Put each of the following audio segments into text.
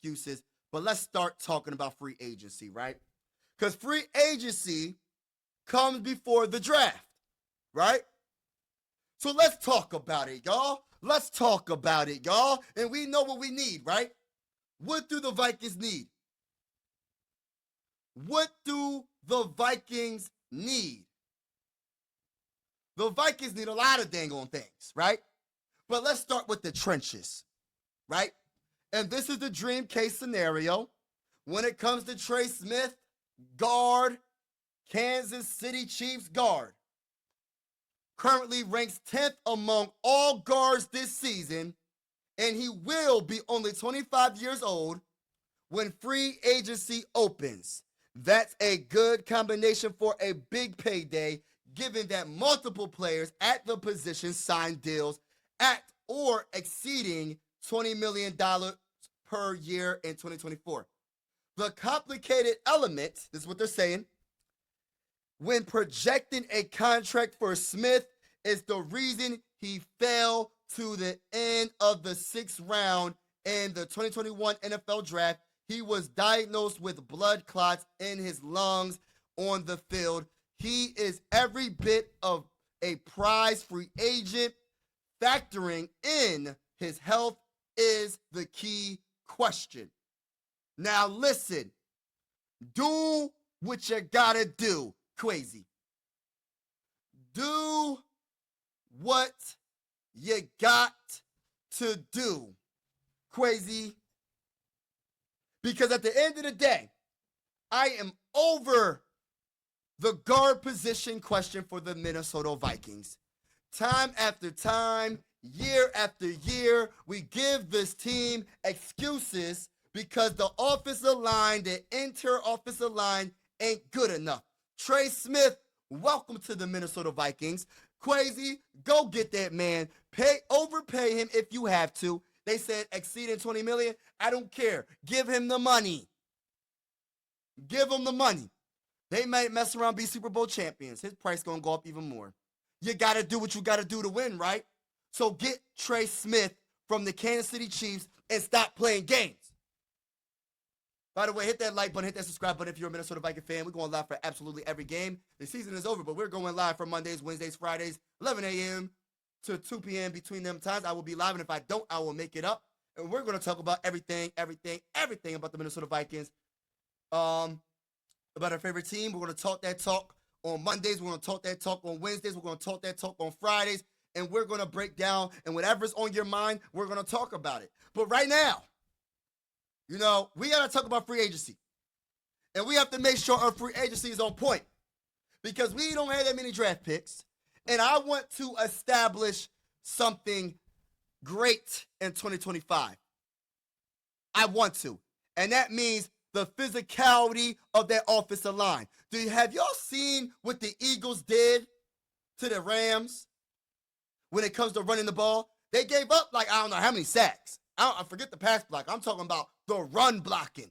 excuses, but let's start talking about free agency, right? Because free agency comes before the draft, right? So let's talk about it, y'all. Let's talk about it, y'all. And we know what we need, right? What do the Vikings need? What do the Vikings need? The Vikings need a lot of dang on things, right? But let's start with the trenches, right? And this is the dream case scenario. When it comes to Trey Smith, guard, Kansas City Chiefs guard. Currently ranks 10th among all guards this season, and he will be only 25 years old when free agency opens. That's a good combination for a big payday, given that multiple players at the position signed deals at or exceeding $20 million per year in 2024. The complicated element, this is what they're saying, when projecting a contract for Smith is the reason he fell to the end of the 6th round in the 2021 NFL Draft. He was diagnosed with blood clots in his lungs on the field. He is every bit of a prize free agent. Factoring in his health is the key question. Now listen, do what you gotta do, Kwesi. Do what you got to do, Kwesi. Because at the end of the day, I am over the guard position question for the Minnesota Vikings. Time after time, year after year, we give this team excuses because the offensive line, the interior offensive line ain't good enough. Trey Smith, welcome to the Minnesota Vikings. Kwesi, go get that man. Overpay him if you have to. They said exceeding $20 million. I don't care. Give him the money. Give him the money. They might mess around, be Super Bowl champions. His price gonna go up even more. You gotta do what you gotta do to win, right? So get Trey Smith from the Kansas City Chiefs and stop playing games. By the way, hit that like button, hit that subscribe button if you're a Minnesota Viking fan. We're going live for absolutely every game. The season is over, but we're going live for Mondays, Wednesdays, Fridays, 11 a.m. to 2 p.m. Between them times. I will be live, and if I don't, I will make it up. And we're going to talk about everything about the Minnesota Vikings. About our favorite team. We're going to talk that talk on Mondays. We're going to talk that talk on Wednesdays. We're going to talk that talk on Fridays. And we're going to break down, and whatever's on your mind, we're going to talk about it. But right now, you know, we got to talk about free agency. And we have to make sure our free agency is on point. Because we don't have that many draft picks. And I want to establish something great in 2025. I want to. And that means the physicality of that offensive line. Have y'all seen what the Eagles did to the Rams when it comes to running the ball? They gave up like, I don't know how many sacks. I forget the pass block. I'm talking about the run blocking.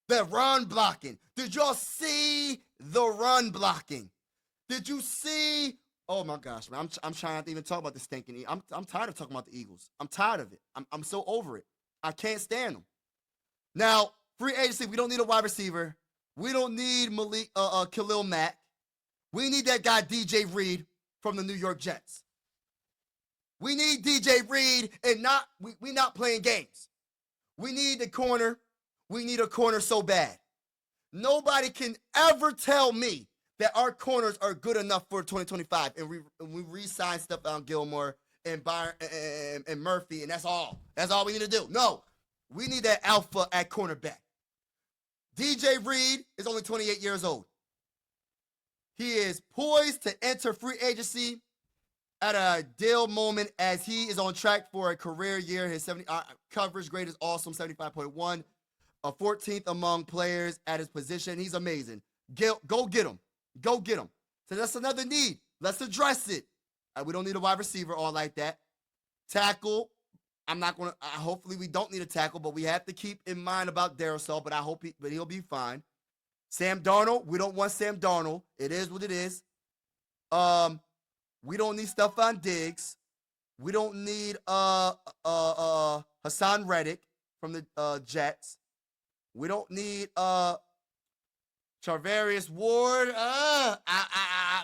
The run blocking. Did y'all see the run blocking? Did you see? Oh my gosh, man. I'm trying not to even talk about the stinking. I'm tired of talking about the Eagles. I'm tired of it. I'm so over it. I can't stand them. Now, free agency, we don't need a wide receiver. We don't need Khalil Mack. We need that guy DJ Reed from the New York Jets. We need DJ Reed, and we not playing games. We need the corner. We need a corner so bad. Nobody can ever tell me that our corners are good enough for 2025, and we re-sign Stephon Gilmore and Byron and Murphy, and that's all. That's all we need to do. No, we need that alpha at cornerback. DJ Reed is only 28 years old. He is poised to enter free agency at an ideal moment as he is on track for a career year. His coverage grade is awesome, 75.1. A 14th among players at his position. He's amazing. Go get him. Go get him. So that's another need. Let's address it. We don't need a wide receiver all like that. Tackle. I'm not going to, hopefully we don't need a tackle, but we have to keep in mind about Darrisaw, but he'll be fine. Sam Darnold. We don't want Sam Darnold. It is what it is. We don't need Stephon Diggs. We don't need Hassan Reddick. from the Jets. We don't need Charvarius Ward. Man,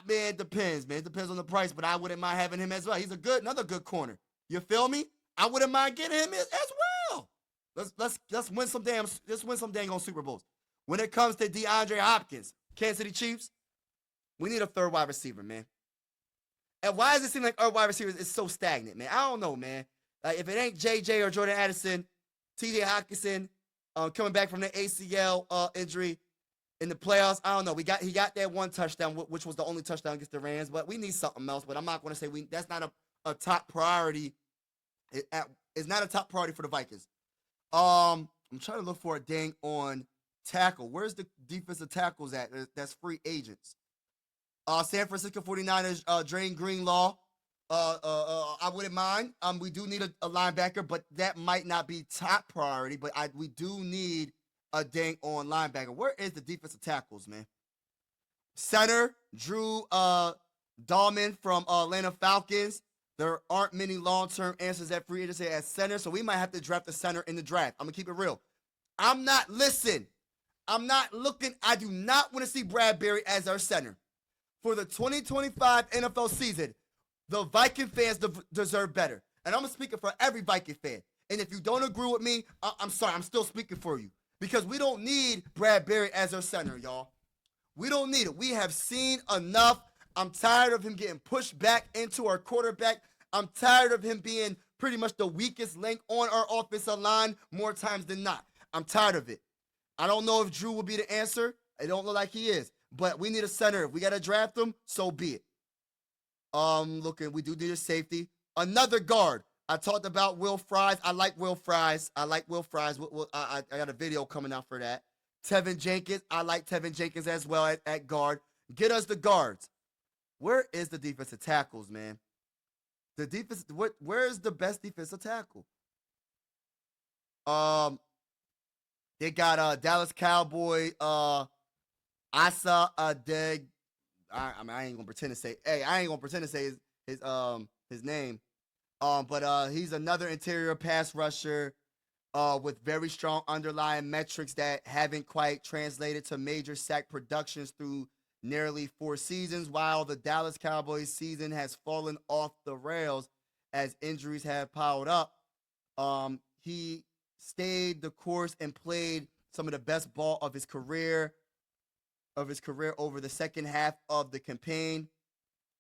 it depends, man. It depends on the price, but I wouldn't mind having him as well. He's another good corner. You feel me? I wouldn't mind getting him as well. Let's win some dang on Super Bowls. When it comes to DeAndre Hopkins, Kansas City Chiefs, we need a third wide receiver, man. And why does it seem like our wide receivers is so stagnant, man? I don't know, man. Like, if it ain't JJ or Jordan Addison, TJ Hockenson coming back from the ACL injury in the playoffs, I don't know. He got that one touchdown, which was the only touchdown against the Rams, but we need something else. But I'm not going to say that's not a top priority. It's not a top priority for the Vikings. I'm trying to look for a dang on tackle. Where's the defensive tackles at? That's free agents. San Francisco 49ers, Drain Greenlaw. I wouldn't mind. We do need a linebacker, but that might not be top priority. But we do need a dang on linebacker. Where is the defensive tackles, man? Center, Drew Dahlman from Atlanta Falcons. There aren't many long-term answers at free agency at center, so we might have to draft a center in the draft. I'm going to keep it real. I'm not looking. I do not want to see Bradbury as our center. For the 2025 NFL season, the Viking fans deserve better. And I'm speaking for every Viking fan. And if you don't agree with me, I'm sorry. I'm still speaking for you. Because we don't need Bradbury as our center, y'all. We don't need it. We have seen enough. I'm tired of him getting pushed back into our quarterback. I'm tired of him being pretty much the weakest link on our offensive line more times than not. I'm tired of it. I don't know if Drew will be the answer. It don't look like he is. But we need a center. If we got to draft him, so be it. We do need a safety. Another guard. I talked about Will Fries. I like Will Fries. I got a video coming out for that. Tevin Jenkins. I like Tevin Jenkins as well at guard. Get us the guards. Where is the defensive tackles, man? Where is the best defensive tackle? They got Dallas Cowboy, Asa Adeg. I ain't gonna pretend to say his name. But he's another interior pass rusher with very strong underlying metrics that haven't quite translated to major sack productions through nearly 4 seasons, while the Dallas Cowboys season has fallen off the rails as injuries have piled up. He stayed the course and played some of the best ball of his career over the second half of the campaign.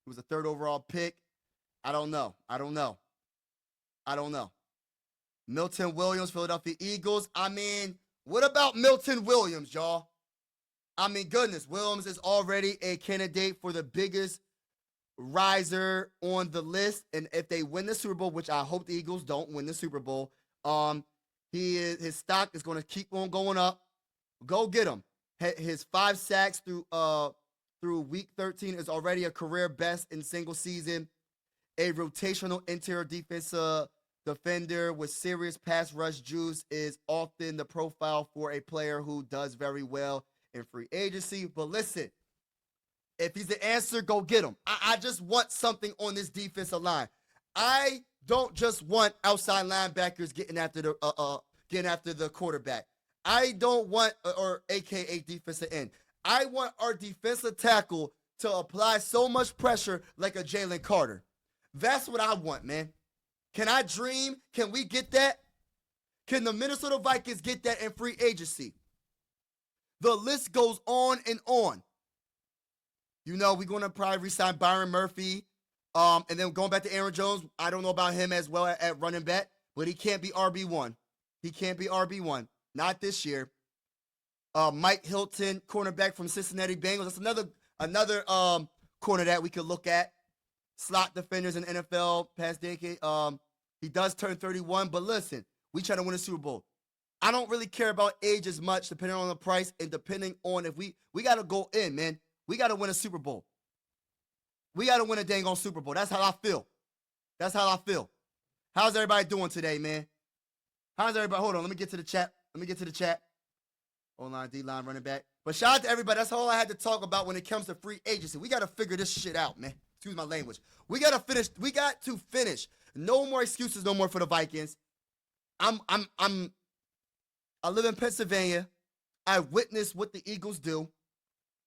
He was a 3rd overall pick. I don't know. Milton Williams, Philadelphia Eagles. I mean, what about Milton Williams, y'all? I mean, goodness, Williams is already a candidate for the biggest riser on the list. And if they win the Super Bowl, which I hope the Eagles don't win the Super Bowl, his stock is going to keep on going up. Go get him. His 5 sacks through week 13 is already a career best in single season. A rotational interior defensive defender with serious pass rush juice is often the profile for a player who does very well in free agency. But listen, if he's the answer, go get him. I just want something on this defensive line. I don't just want outside linebackers getting after the quarterback. I don't want, or AKA defensive end. I want our defensive tackle to apply so much pressure like a Jalen Carter. That's what I want, man. Can I dream? Can we get that? Can the Minnesota Vikings get that in free agency? The list goes on and on. You know, we're going to probably re-sign Byron Murphy. And then going back to Aaron Jones, I don't know about him as well at running back, but he can't be RB1. He can't be RB1. Not this year. Mike Hilton, cornerback from Cincinnati Bengals. That's another corner that we could look at. Slot defenders in NFL past decade. He does turn 31, but listen, we try to win a Super Bowl. I don't really care about age as much, depending on the price and depending on if we got to go in, man. We got to win a Super Bowl. We got to win a dang on Super Bowl. That's how I feel. How's everybody doing today, man? How's everybody? Hold on. Let me get to the chat. O-line, D-line, running back. But shout out to everybody. That's all I had to talk about when it comes to free agency. We got to figure this shit out, man. Excuse my language. We got to finish. No more excuses no more for the Vikings. I'm I live in Pennsylvania. I witnessed what the Eagles do.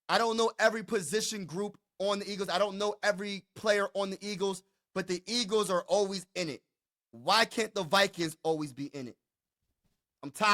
I don't know every position group on the Eagles. I don't know every player on the Eagles, but the Eagles are always in it. Why can't the Vikings always be in it? I'm tired.